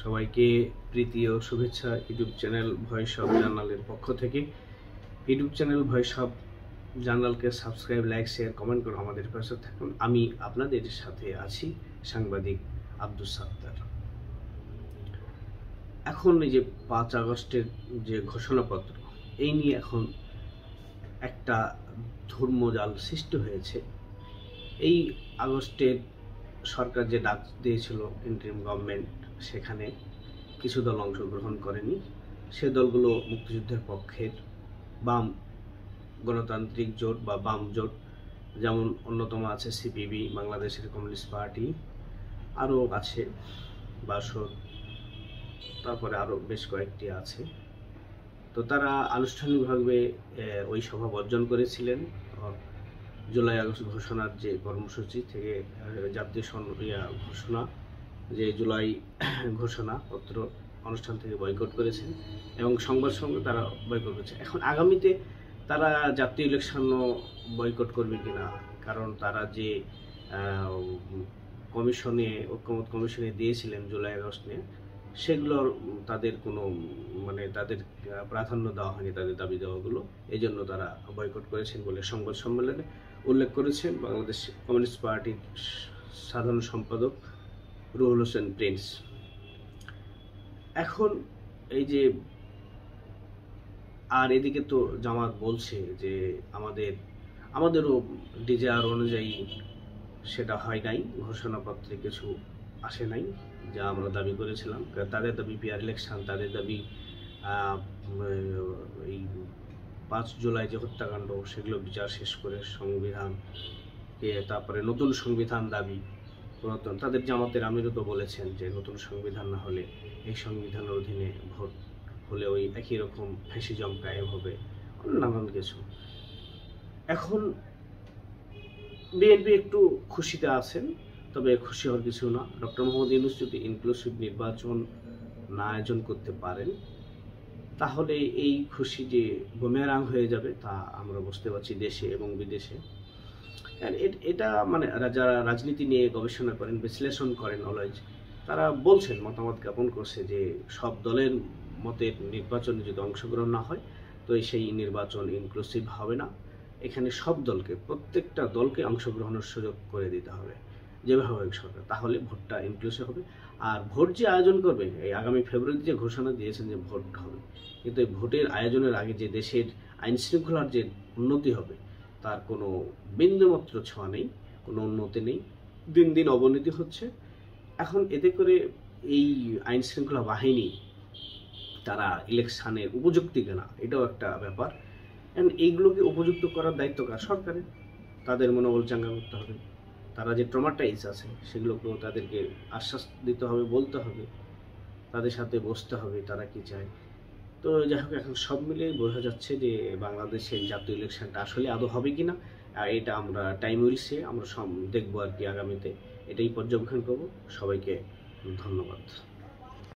সবাইকে প্রীতি ও শুভেচ্ছা ইউটিউব চ্যানেল ভয়েস অফ জার্নালের পক্ষ থেকে। ইউটিউব চ্যানেল ভয়েস অফ জার্নালকে সাবস্ক্রাইব, লাইক, শেয়ার, কমেন্ট করে আমাদের পাশে থাকুন। আমি আপনাদের সাথে আছি সাংবাদিক আব্দুস সাত্তার। এখন এই যে 5 আগস্টের যে ঘোষণাপত্র, এই নিয়ে এখন একটা ধর্মজাল সৃষ্টি হয়েছে। এই আগস্টের সরকার যে ডাক দিয়েছিল ইন্টারিম গভর্নমেন্ট, সেখানে কিছু দল অংশগ্রহণ করেনি। সে দলগুলো মুক্তিযুদ্ধের পক্ষের বাম গণতান্ত্রিক জোট বা বাম জোট, যেমন অন্যতম আছে সিপিবি, বাংলাদেশের কমিউনিস্ট পার্টি, আরও আছে বাসদ, তারপরে আরও বেশ কয়েকটি আছে। তো তারা আনুষ্ঠানিকভাবে ওই সভা বর্জন করেছিলেন। জুলাই আগস্ট ঘোষণার যে কর্মসূচি থেকে জাতীয় ঘোষণা, যে জুলাই ঘোষণাপত্র অনুষ্ঠান থেকে বয়কট করেছেন এবং সংবাদ সঙ্গে তারা বয়কট করেছে। এখন আগামীতে তারা জাতীয় ইলেকশনও বয়কট করবে কিনা, কারণ তারা যে ঐক্যমত কমিশনে দিয়েছিলেন জুলাই আগস্ট নিয়ে, সেগুলোর তাদের কোনো তাদের প্রাধান্য দেওয়া হয়নি, তাদের দাবি দেওয়াগুলো। এই জন্য তারা বয়কট করেছেন বলে সংবাদ সম্মেলনে উল্লেখ করেছেন বাংলাদেশ কমিউনিস্ট পার্টির সাধারণ সম্পাদক রুহুল হোসেন প্রিন্স। এখন এই যে আর এদিকে তো জামাত বলছে যে আমাদেরও ডিজায়ার অনুযায়ী সেটা হয় নাই, ঘোষণাপত্রে কিছু আসে নাই যা আমরা দাবি করেছিলাম। তাদের দাবি পিয়ার ইলেকশন, তাদের দাবি এই 5 জুলাই যে হত্যাকাণ্ড, সেগুলো বিচার শেষ করে সংবিধানকে, তারপরে নতুন সংবিধান দাবি পুরাতন। তাদের জামাতের আমিরও তো বলেছেন যে নতুন সংবিধান না হলে এই সংবিধানের অধীনে ভোট হলে ওই একই রকম ফ্যাসিজম কায়েম হবে, নানান কিছু। এখন বিএনপি একটু খুশিতে আছেন, তবে খুশি হওয়ার কিছু না। ডক্টর মোহাম্মদ ইউনূস যদি ইনক্লুসিভ নির্বাচন না আয়োজন করতে পারেন, তাহলে এই খুশি যে বুমেরাং হয়ে যাবে তা আমরা বুঝতে পারছি দেশে এবং বিদেশে। এটা যারা রাজনীতি নিয়ে গবেষণা করেন, বিশ্লেষণ করেন অলওয়েজ, তারা বলছেন, মতামত জ্ঞাপন করছে যে সব দলের মতের নির্বাচনে যদি অংশগ্রহণ না হয় তো সেই নির্বাচন ইনক্লুসিভ হবে না। এখানে সব দলকে, প্রত্যেকটা দলকে অংশগ্রহণের সুযোগ করে দিতে হবে যেভাবে হোক সরকার, তাহলে ভোটটা ইনক্লুসিভ হবে। আর ভোট যে আয়োজন করবে, এই আগামী ফেব্রুয়ারিতে যে ঘোষণা দিয়েছেন যে ভোট হবে, কিন্তু এই ভোটের আয়োজনের আগে যে দেশের আইন শৃঙ্খলার যে উন্নতি হবে তার কোনো বিন্দুমাত্র ছোঁয়া নেই, কোনো উন্নতি নেই, দিন দিন অবনতি হচ্ছে। এখন এতে করে এই আইন শৃঙ্খলা বাহিনী তারা ইলেকশনের উপযুক্ত কিনা, এটাও একটা ব্যাপার। এইগুলোকে উপযুক্ত করার দায়িত্ব কার? সরকারের। তাদের মনোবল চাঙ্গা করতে হবে। তারা যে ট্রমাটাইজ আছে সেগুলোকেও তাদেরকে আশ্বাস দিতে হবে, বলতে হবে, তাদের সাথে বসতে হবে তারা কি চায়। তো যাই হোক, এখন সব মিলিয়ে বোঝা যাচ্ছে যে বাংলাদেশের জাতীয় ইলেকশনটা আসলে আদৌ হবে কিনা, আর এটা আমরা টাইম উইলসে আমরা দেখবো আর কি আগামীতে। এটাই পর্যবেক্ষণ করব। সবাইকে ধন্যবাদ।